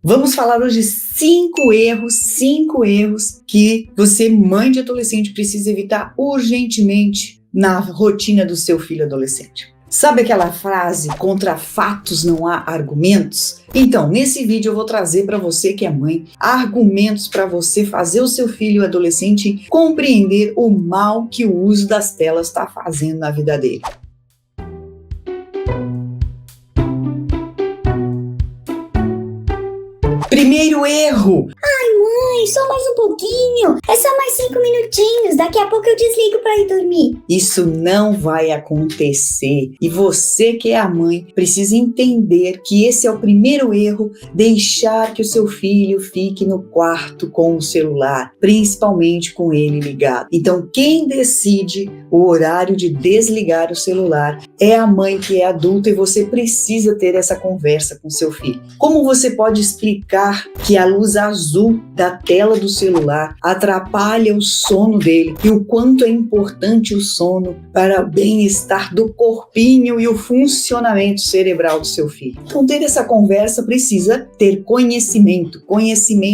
Vamos falar hoje 5 erros que você, mãe de adolescente, precisa evitar urgentemente na rotina do seu filho adolescente. Sabe aquela frase, contra fatos não há argumentos? Então, nesse vídeo eu vou trazer para você que é mãe, argumentos para você fazer o seu filho adolescente compreender o mal que o uso das telas está fazendo na vida dele. Primeiro erro. Ai, mãe, só mais um pouquinho. É só mais 5 minutinhos. Daqui a pouco eu desligo para ir dormir. Isso não vai acontecer. E você que é a mãe precisa entender que esse é o primeiro erro, deixar que o seu filho fique no quarto com o celular, principalmente com ele ligado. Então, quem decide o horário de desligar o celular é a mãe que é adulta e você precisa ter essa conversa com seu filho. Como você pode explicar que a luz azul da tela do celular atrapalha o sono dele e o quanto é importante o sono para o bem-estar do corpinho e o funcionamento cerebral do seu filho? Então, ter essa conversa precisa ter conhecimento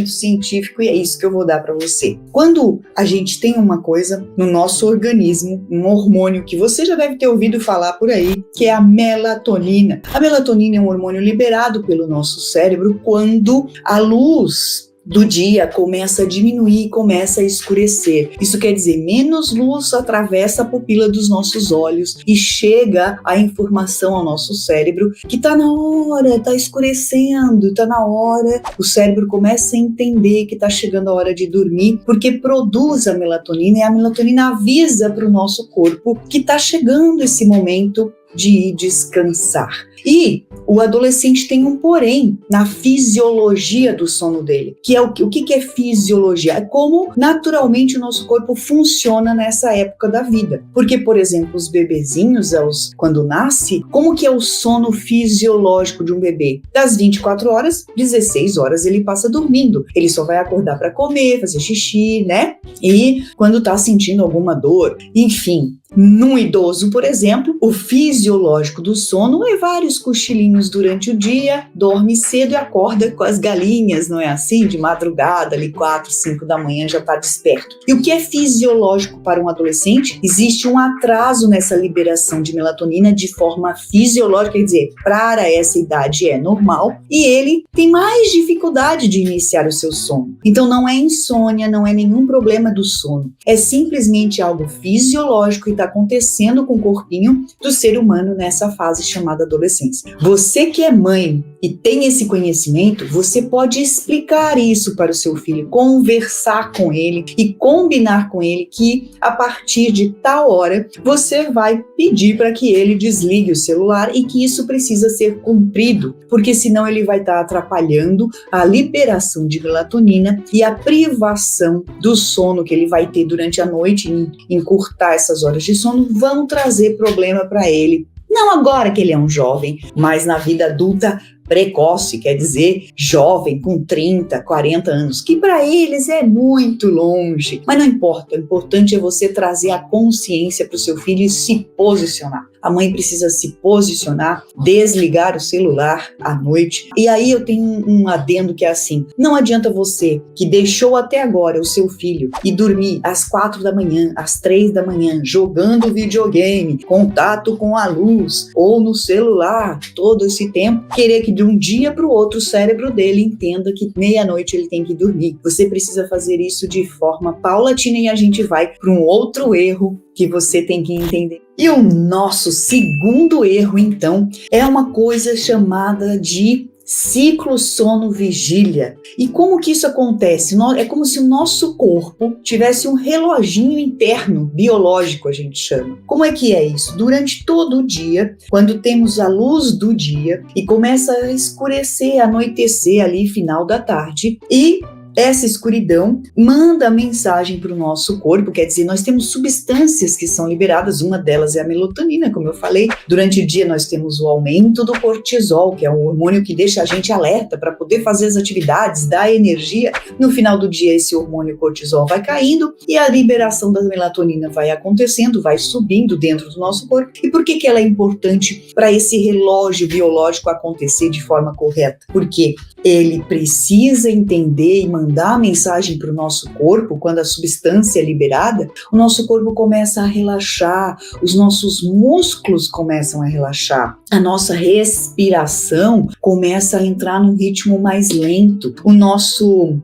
científico, e é isso que eu vou dar para você. Quando a gente tem uma coisa no nosso organismo, um hormônio que você já deve ter ouvido falar por aí, que é a melatonina. A melatonina é um hormônio liberado pelo nosso cérebro quando a luz do dia começa a diminuir, começa a escurecer. Isso quer dizer, menos luz atravessa a pupila dos nossos olhos e chega a informação ao nosso cérebro que está na hora, está escurecendo, está na hora. O cérebro começa a entender que está chegando a hora de dormir, porque produz a melatonina e a melatonina avisa para o nosso corpo que está chegando esse momento de ir descansar. E o adolescente tem um porém na fisiologia do sono dele, que é o que é fisiologia? É como naturalmente o nosso corpo funciona nessa época da vida. Porque, por exemplo, os bebezinhos, quando nasce, como que é o sono fisiológico de um bebê? Das 24 horas, 16 horas ele passa dormindo. Ele só vai acordar para comer, fazer xixi, né? E quando tá sentindo alguma dor, enfim. Num idoso, por exemplo, o fisiológico do sono é vários cochilinhos durante o dia, dorme cedo e acorda com as galinhas, não é assim? De madrugada, ali 4, 5 da manhã já está desperto. E o que é fisiológico para um adolescente? Existe um atraso nessa liberação de melatonina de forma fisiológica, quer dizer, para essa idade é normal, e ele tem mais dificuldade de iniciar o seu sono. Então não é insônia, não é nenhum problema do sono, é simplesmente algo fisiológico e está acontecendo com o corpinho do ser humano nessa fase chamada adolescência. Você que é mãe e tem esse conhecimento, você pode explicar isso para o seu filho, conversar com ele e combinar com ele que a partir de tal hora você vai pedir para que ele desligue o celular e que isso precisa ser cumprido, porque senão ele vai estar atrapalhando a liberação de melatonina e a privação do sono que ele vai ter durante a noite, encurtar essas horas de sono, vão trazer problema para ele. Não agora que ele é um jovem, mas na vida adulta precoce, quer dizer, jovem com 30, 40 anos, que para eles é muito longe. Mas não importa, o importante é você trazer a consciência para o seu filho e se posicionar. A mãe precisa se posicionar, desligar o celular à noite. E aí eu tenho um adendo que é assim, não adianta você que deixou até agora o seu filho e dormir às 4 da manhã, às 3 da manhã, jogando videogame, contato com a luz ou no celular, todo esse tempo, querer que de um dia para o outro o cérebro dele entenda que meia-noite ele tem que dormir. Você precisa fazer isso de forma paulatina e a gente vai para um outro erro que você tem que entender. E o nosso segundo erro, então, é uma coisa chamada de ciclo sono-vigília. E como que isso acontece? É como se o nosso corpo tivesse um reloginho interno, biológico a gente chama. Como é que é isso? Durante todo o dia, quando temos a luz do dia e começa a escurecer, anoitecer ali final da tarde, e essa escuridão manda mensagem para o nosso corpo, quer dizer, nós temos substâncias que são liberadas, uma delas é a melatonina, como eu falei. Durante o dia nós temos o aumento do cortisol, que é um hormônio que deixa a gente alerta para poder fazer as atividades, dar energia. No final do dia esse hormônio cortisol vai caindo e a liberação da melatonina vai acontecendo, vai subindo dentro do nosso corpo. E por que ela é importante para esse relógio biológico acontecer de forma correta? Porque ele precisa entender e mandar a mensagem para o nosso corpo. Quando a substância é liberada, o nosso corpo começa a relaxar, os nossos músculos começam a relaxar, a nossa respiração começa a entrar num ritmo mais lento,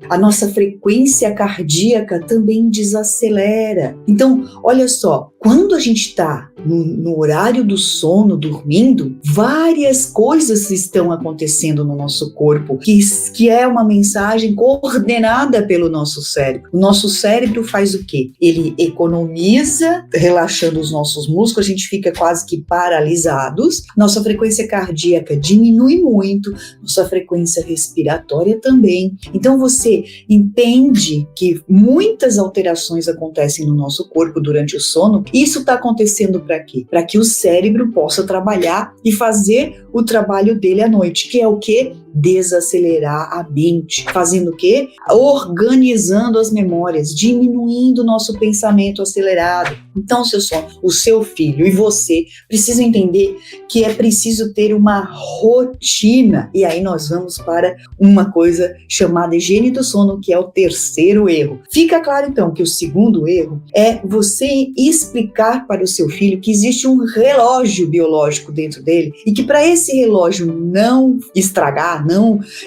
a nossa frequência cardíaca também desacelera. Então, olha só, quando a gente está no horário do sono, dormindo, várias coisas estão acontecendo no nosso corpo, que é uma mensagem coordenada pelo nosso cérebro. O nosso cérebro faz o quê? Ele economiza, relaxando os nossos músculos, a gente fica quase que paralisados, nossa frequência cardíaca diminui muito, nossa frequência respiratória também. Então você entende que muitas alterações acontecem no nosso corpo durante o sono. Isso está acontecendo para quê? Para que o cérebro possa trabalhar e fazer o trabalho dele à noite, que é o quê? Desacelerar a mente. Fazendo o quê? Organizando as memórias, diminuindo o nosso pensamento acelerado. Então, o seu filho e você precisam entender que é preciso ter uma rotina. E aí nós vamos para uma coisa chamada higiene do sono, que é o terceiro erro. Fica claro, então, que o segundo erro é você explicar para o seu filho que existe um relógio biológico dentro dele e que para esse relógio não estragar,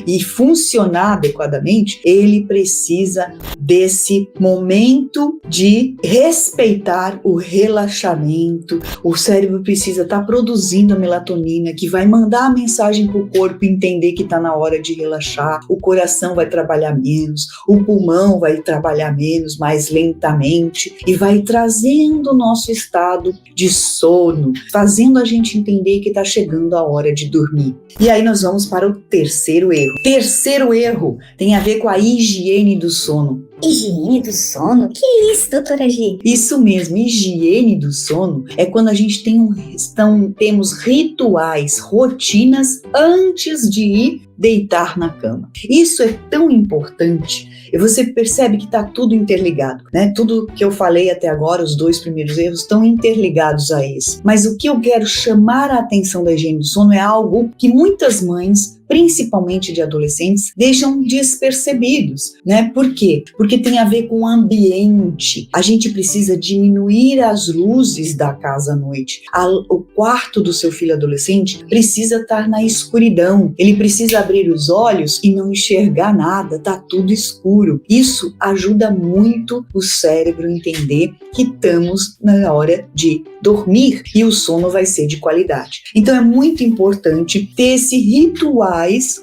e funcionar adequadamente, ele precisa desse momento de respeitar o relaxamento. O cérebro precisa estar produzindo a melatonina, que vai mandar a mensagem para o corpo entender que está na hora de relaxar. O coração vai trabalhar menos, o pulmão vai trabalhar menos, mais lentamente, e vai trazendo o nosso estado de sono, fazendo a gente entender que está chegando a hora de dormir. E aí nós vamos para o terceiro erro. Terceiro erro tem a ver com a higiene do sono. Higiene do sono? Que é isso, doutora G? Isso mesmo, higiene do sono é quando a gente temos rituais, rotinas antes de ir deitar na cama. Isso é tão importante e você percebe que está tudo interligado, né? Tudo que eu falei até agora, os dois primeiros erros, estão interligados a esse. Mas o que eu quero chamar a atenção da higiene do sono é algo que muitas mães, principalmente de adolescentes, deixam despercebidos, né? Por quê? Porque tem a ver com o ambiente. A gente precisa diminuir as luzes da casa à noite. O quarto do seu filho adolescente precisa estar na escuridão. Ele precisa abrir os olhos e não enxergar nada, tá tudo escuro. Isso ajuda muito o cérebro a entender que estamos na hora de dormir e o sono vai ser de qualidade. Então é muito importante ter esse ritual.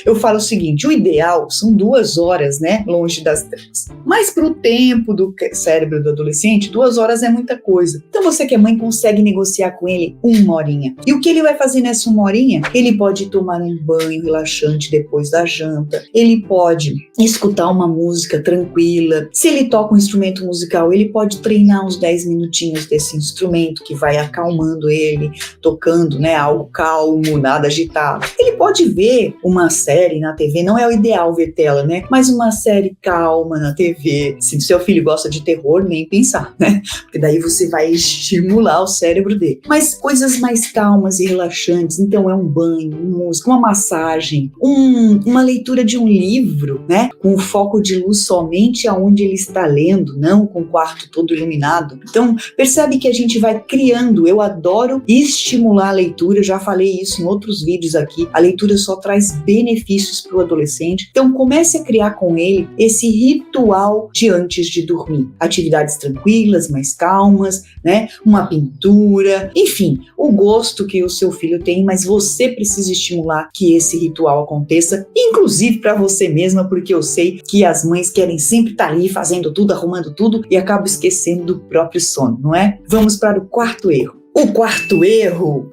Eu falo o seguinte, o ideal são 2 horas, né, longe das telas. Mas para o tempo do cérebro do adolescente, 2 horas é muita coisa. Então você que é mãe consegue negociar com ele 1 horinha. E o que ele vai fazer nessa 1 horinha? Ele pode tomar um banho relaxante depois da janta. Ele pode escutar uma música tranquila. Se ele toca um instrumento musical, ele pode treinar uns 10 minutinhos desse instrumento que vai acalmando ele, tocando, né, algo calmo, nada agitado. Ele pode ver uma série na TV, não é o ideal ver tela, né? Mas uma série calma na TV. Se o seu filho gosta de terror, nem pensar, né? Porque daí você vai estimular o cérebro dele. Mas coisas mais calmas e relaxantes, então é um banho, uma música, uma massagem, uma leitura de um livro, né? Com o foco de luz somente aonde ele está lendo, não com o quarto todo iluminado. Então, percebe que a gente vai criando. Eu adoro estimular a leitura, já falei isso em outros vídeos aqui. A leitura só traz benefícios para o adolescente. Então comece a criar com ele esse ritual de antes de dormir. Atividades tranquilas, mais calmas, né? Uma pintura, enfim, o gosto que o seu filho tem, mas você precisa estimular que esse ritual aconteça, inclusive para você mesma, porque eu sei que as mães querem sempre estar ali fazendo tudo, arrumando tudo e acabam esquecendo do próprio sono, não é? Vamos para o quarto erro. O quarto erro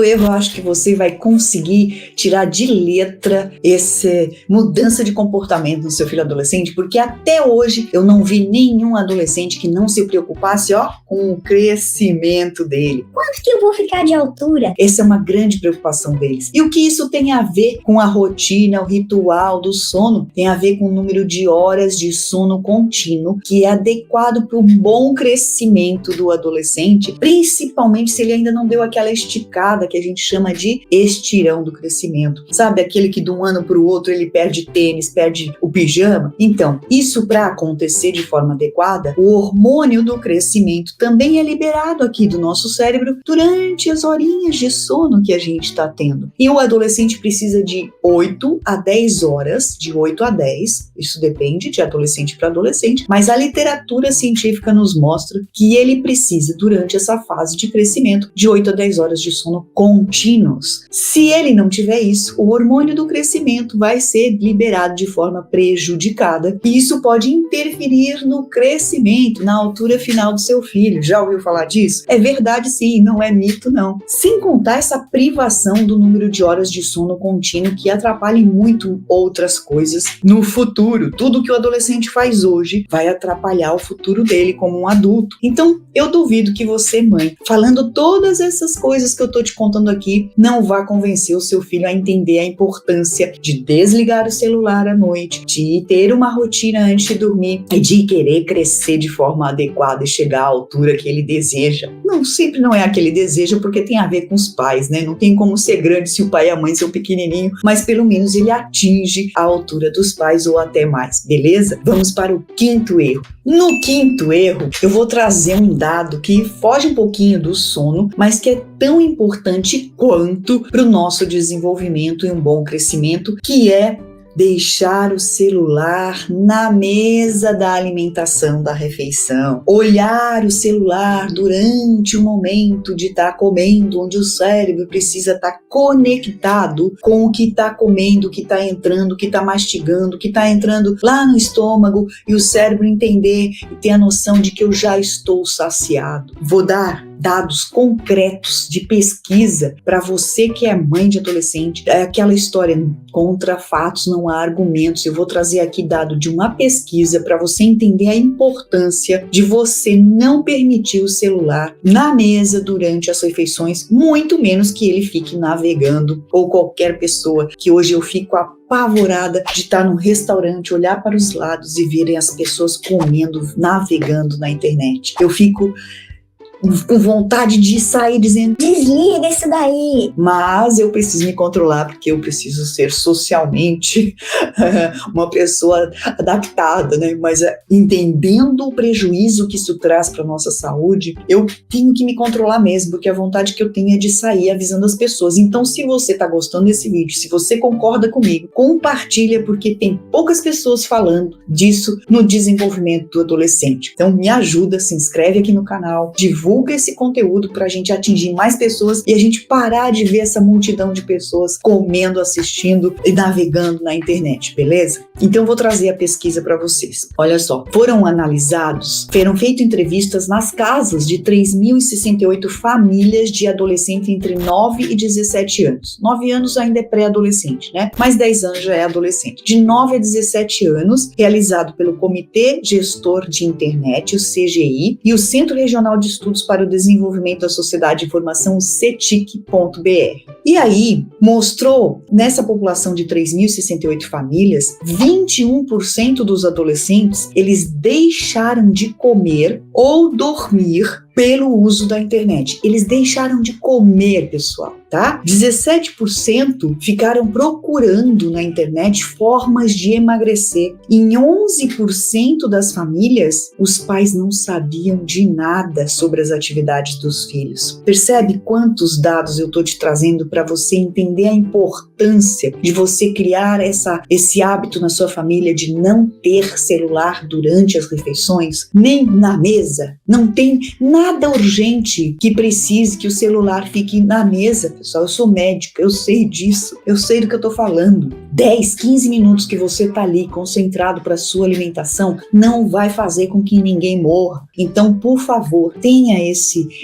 eu acho que você vai conseguir tirar de letra essa mudança de comportamento no seu filho adolescente, porque até hoje eu não vi nenhum adolescente que não se preocupasse, com o crescimento dele. Quanto que eu vou ficar de altura? Essa é uma grande preocupação deles. E o que isso tem a ver com a rotina, o ritual do sono? Tem a ver com o número de horas de sono contínuo, que é adequado para um bom crescimento do adolescente, principalmente se ele ainda não deu aquela esticada que a gente chama de estirão do crescimento. Sabe, aquele que de um ano para o outro ele perde tênis, perde o pijama? Então, isso para acontecer de forma adequada, o hormônio do crescimento também é liberado aqui do nosso cérebro durante as horinhas de sono que a gente está tendo. E o adolescente precisa de 8 a 10 horas, de 8 a 10, isso depende de adolescente para adolescente, mas a literatura científica nos mostra que ele precisa, durante essa fase de crescimento, de 8 a 10 horas de sono contínuos. Se ele não tiver isso, o hormônio do crescimento vai ser liberado de forma prejudicada e isso pode interferir no crescimento, na altura final do seu filho. Já ouviu falar disso? É verdade sim, não é mito não. Sem contar essa privação do número de horas de sono contínuo que atrapalha muito outras coisas no futuro. Tudo que o adolescente faz hoje vai atrapalhar o futuro dele como um adulto. Então, eu duvido que você, mãe, falando todas essas coisas que eu tô te contando aqui, não vá convencer o seu filho a entender a importância de desligar o celular à noite, de ter uma rotina antes de dormir e de querer crescer de forma adequada e chegar à altura que ele deseja. Não, sempre não é aquele desejo, porque tem a ver com os pais, né? Não tem como ser grande se o pai e a mãe são pequenininho, mas pelo menos ele atinge a altura dos pais ou até mais, beleza? Vamos para o quinto erro. No quinto erro, eu vou trazer um dado que foge um pouquinho do sono, mas que é tão importante quanto para o nosso desenvolvimento e um bom crescimento, que é deixar o celular na mesa da alimentação, da refeição. Olhar o celular durante o momento de estar comendo, onde o cérebro precisa estar conectado com o que está comendo, o que está entrando, o que está mastigando, o que está entrando lá no estômago e o cérebro entender e ter a noção de que eu já estou saciado. Vou dar dados concretos de pesquisa para você que é mãe de adolescente. É aquela história, contra fatos não há argumentos. Eu vou trazer aqui dado de uma pesquisa para você entender a importância de você não permitir o celular na mesa durante as refeições, muito menos que ele fique navegando, ou qualquer pessoa que hoje eu fico apavorada de estar num restaurante, olhar para os lados e verem as pessoas comendo, navegando na internet. Eu fico com vontade de sair dizendo: desliga isso daí. Mas eu preciso me controlar, porque eu preciso ser socialmente uma pessoa adaptada, né? Mas entendendo o prejuízo que isso traz para nossa saúde, eu tenho que me controlar mesmo, porque a vontade que eu tenho é de sair avisando as pessoas. Então, se você está gostando desse vídeo, se você concorda comigo, compartilha, porque tem poucas pessoas falando disso no desenvolvimento do adolescente. Então, me ajuda, se inscreve aqui no canal, divulga esse conteúdo para a gente atingir mais pessoas e a gente parar de ver essa multidão de pessoas comendo, assistindo e navegando na internet, beleza? Então, vou trazer a pesquisa para vocês. Olha só, foram feitas entrevistas nas casas de 3.068 famílias de adolescentes entre 9 e 17 anos. 9 anos ainda é pré-adolescente, né? Mas 10 anos já é adolescente. De 9 a 17 anos, realizado pelo Comitê Gestor de Internet, o CGI, e o Centro Regional de Estudos para o Desenvolvimento da Sociedade de Informação, o CETIC.br. E aí, mostrou, nessa população de 3.068 famílias, 21% dos adolescentes, eles deixaram de comer ou dormir pelo uso da internet. Eles deixaram de comer, pessoal, tá? 17% ficaram procurando na internet formas de emagrecer. Em 11% das famílias, os pais não sabiam de nada sobre as atividades dos filhos. Percebe quantos dados eu tô te trazendo para você entender a importância de você criar esse hábito na sua família de não ter celular durante as refeições, nem na mesa. Não tem nada Nada urgente que precise que o celular fique na mesa, pessoal. Eu sou médica, eu sei disso, eu sei do que eu tô falando. 10, 15 minutos que você tá ali concentrado para sua alimentação não vai fazer com que ninguém morra. Então, por favor, tenha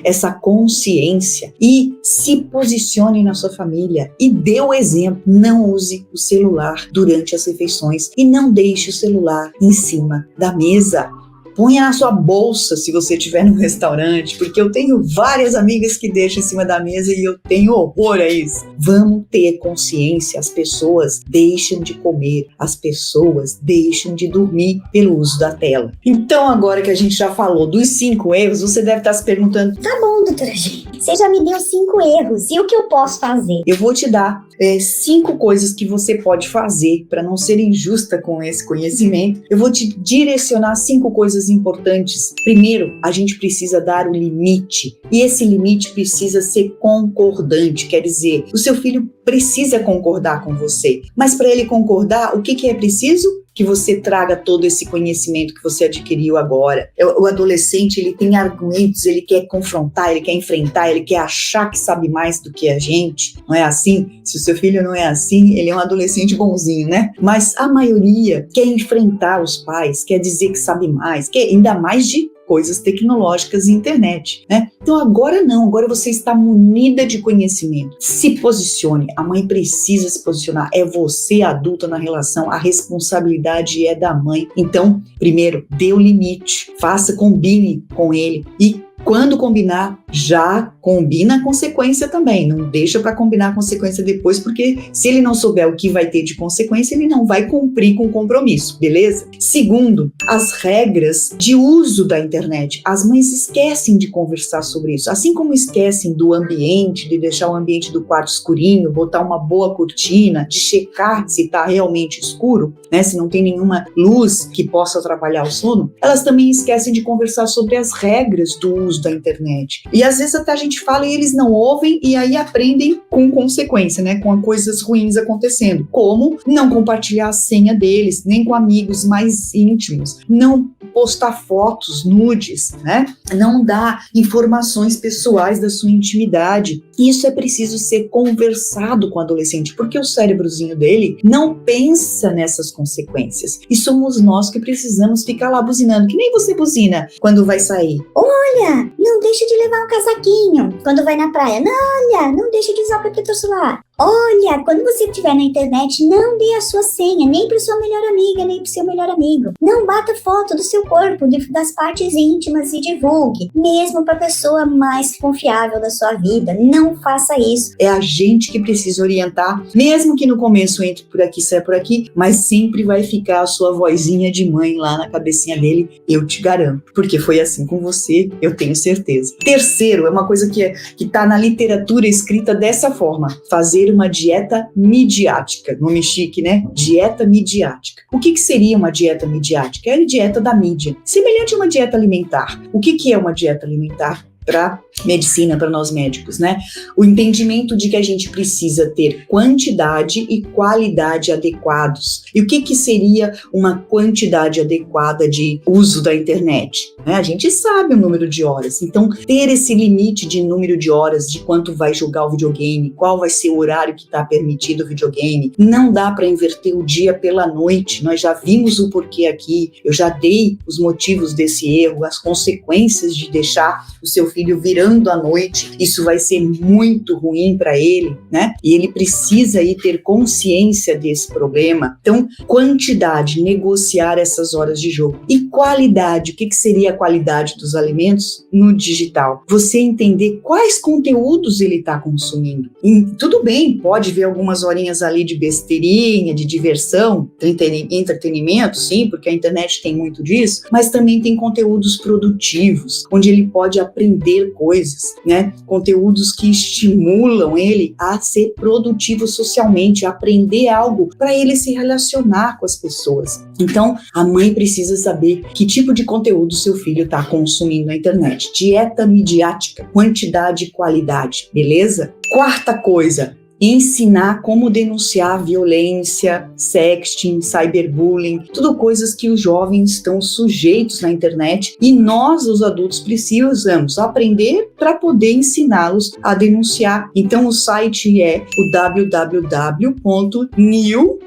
essa consciência e se posicione na sua família e dê o exemplo. Não use o celular durante as refeições e não deixe o celular em cima da mesa. Ponha na sua bolsa se você estiver no restaurante, porque eu tenho várias amigas que deixam em cima da mesa e eu tenho horror a isso. Vamos ter consciência, as pessoas deixam de comer, as pessoas deixam de dormir pelo uso da tela. Então agora que a gente já falou dos 5 erros, você deve estar se perguntando, Tá bom, doutora G. Você já me deu 5 erros. E o que eu posso fazer? eu vou te dar 5 coisas que você pode fazer para não ser injusta com esse conhecimento. Eu vou te direcionar 5 coisas importantes. Primeiro, a gente precisa dar o limite. E esse limite precisa ser concordante. Quer dizer, o seu filho precisa concordar com você. Mas para ele concordar, o que é preciso? Que você traga todo esse conhecimento que você adquiriu agora. O adolescente, ele tem argumentos, ele quer confrontar, ele quer enfrentar, ele quer achar que sabe mais do que a gente. Não é assim? Se o seu filho não é assim, ele é um adolescente bonzinho, né? Mas a maioria quer enfrentar os pais, quer dizer que sabe mais, quer ainda mais de coisas tecnológicas e internet, né? Então agora não, agora você está munida de conhecimento. Se posicione, a mãe precisa se posicionar, é você adulta na relação, a responsabilidade é da mãe. Então, primeiro, dê o limite, combine com ele e quando combinar, já combina a consequência também. Não deixa para combinar a consequência depois, porque se ele não souber o que vai ter de consequência, ele não vai cumprir com o compromisso, beleza? Segundo, as regras de uso da internet. As mães esquecem de conversar sobre isso. Assim como esquecem do ambiente, de deixar o ambiente do quarto escurinho, botar uma boa cortina, de checar se está realmente escuro, né? Se não tem nenhuma luz que possa atrapalhar o sono, elas também esquecem de conversar sobre as regras do uso da internet. E às vezes até a gente fala e eles não ouvem e aí aprendem com consequência, né? Com coisas ruins acontecendo. Como não compartilhar a senha deles, nem com amigos mais íntimos, não postar fotos nudes, né? Não dar informações pessoais da sua intimidade. Isso é preciso ser conversado com o adolescente, porque o cérebrozinho dele não pensa nessas consequências. E somos nós que precisamos ficar lá buzinando, que nem você buzina quando vai sair. Olha, não deixa de levar um casaquinho quando vai na praia. Não deixa de usar o protetor solar. Olha, quando você estiver na internet, não dê a sua senha, nem para sua melhor amiga, nem para o seu melhor amigo. Não bata foto do seu corpo, das partes íntimas e divulgue, mesmo para a pessoa mais confiável da sua vida. Não faça isso. É a gente que precisa orientar, mesmo que no começo entre por aqui, saia por aqui, mas sempre vai ficar a sua vozinha de mãe lá na cabecinha dele, eu te garanto, porque foi assim com você, eu tenho certeza. Terceiro, é uma coisa que está na literatura escrita dessa forma, fazer uma dieta midiática, nome chique, né? Dieta midiática. O que seria uma dieta midiática? É a dieta da mídia, semelhante a uma dieta alimentar. O que é uma dieta alimentar? Para medicina, para nós médicos, né? O entendimento de que a gente precisa ter quantidade e qualidade adequados. E o que seria uma quantidade adequada de uso da internet? Né? A gente sabe o número de horas. Então, ter esse limite de número de horas, de quanto vai jogar o videogame, qual vai ser o horário que está permitido o videogame. Não dá para inverter o dia pela noite. Nós já vimos o porquê aqui. Eu já dei os motivos desse erro, as consequências de deixar o seu filho virando à noite, isso vai ser muito ruim para ele, né? E ele precisa aí ter consciência desse problema. Então, quantidade, negociar essas horas de jogo. E qualidade, o que seria a qualidade dos alimentos no digital? Você entender quais conteúdos ele está consumindo. E tudo bem, pode ver algumas horinhas ali de besteirinha, de diversão, entretenimento, sim, porque a internet tem muito disso, mas também tem conteúdos produtivos, onde ele pode aprender coisas, né? Conteúdos que estimulam ele a ser produtivo socialmente, a aprender algo para ele se relacionar com as pessoas. Então, a mãe precisa saber que tipo de conteúdo seu filho está consumindo na internet. Dieta midiática, quantidade e qualidade, beleza? Quarta coisa, ensinar como denunciar violência, sexting, cyberbullying, tudo coisas que os jovens estão sujeitos na internet e nós, os adultos, precisamos aprender para poder ensiná-los a denunciar. Então o site é o www.new,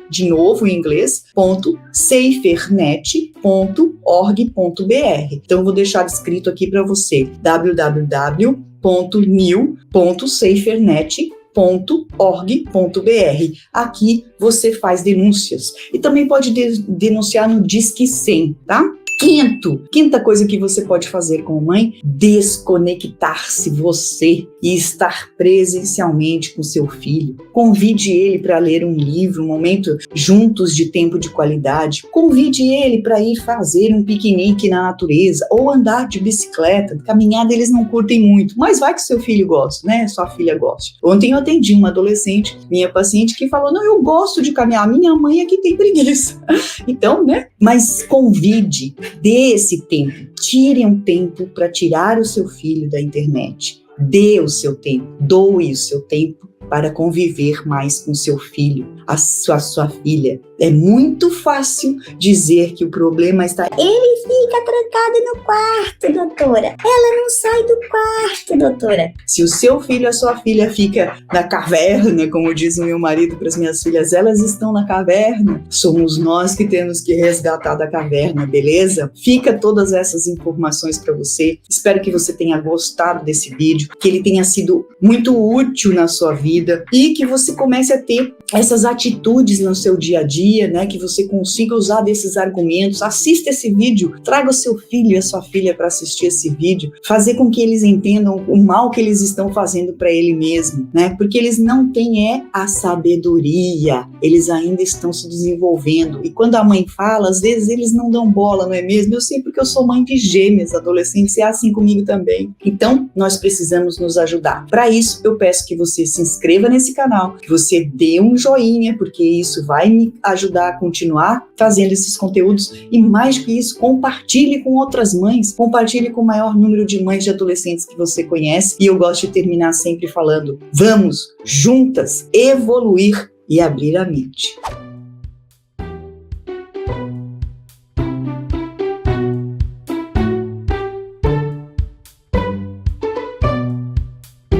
de novo em inglês, .safernet.org.br. Então eu vou deixar escrito aqui para você, www.new.safernet.org.br. Aqui você faz denúncias e também pode denunciar no Disque 100, tá? Quinta coisa que você pode fazer como mãe, desconectar-se você e estar presencialmente com seu filho. Convide ele para ler um livro, um momento juntos de tempo de qualidade. Convide ele para ir fazer um piquenique na natureza ou andar de bicicleta. Caminhada eles não curtem muito, mas vai que seu filho gosta, né? Sua filha gosta. Ontem eu atendi uma adolescente, minha paciente, que falou, não, eu gosto de caminhar, minha mãe é que tem preguiça. Então, né? Mas convide, dê esse tempo, tire um tempo para tirar o seu filho da internet. Dê o seu tempo, doe o seu tempo para conviver mais com seu filho, a sua filha. É muito fácil dizer que o problema está... Ele fica trancado no quarto, doutora. Ela não sai do quarto, doutora. Se o seu filho ou a sua filha fica na caverna, como diz o meu marido para as minhas filhas, elas estão na caverna. Somos nós que temos que resgatar da caverna, beleza? Fica todas essas informações para você. Espero que você tenha gostado desse vídeo, que ele tenha sido muito útil na sua vida e que você comece a ter essas atitudes no seu dia a dia, né? Que você consiga usar desses argumentos. Assista esse vídeo, traga o seu filho e a sua filha para assistir esse vídeo, fazer com que eles entendam o mal que eles estão fazendo para ele mesmo, né? Porque eles não têm a sabedoria, eles ainda estão se desenvolvendo. E quando a mãe fala, às vezes eles não dão bola, não é mesmo? Eu sei porque eu sou mãe de gêmeas adolescentes e é assim comigo também. Então, nós precisamos nos ajudar. Para isso, eu peço que você se inscreva nesse canal, que você dê um joinha, porque isso vai me ajudar a continuar fazendo esses conteúdos e, mais que isso, compartilhe com outras mães, compartilhe com o maior número de mães de adolescentes que você conhece. E eu gosto de terminar sempre falando, vamos juntas evoluir e abrir a mente.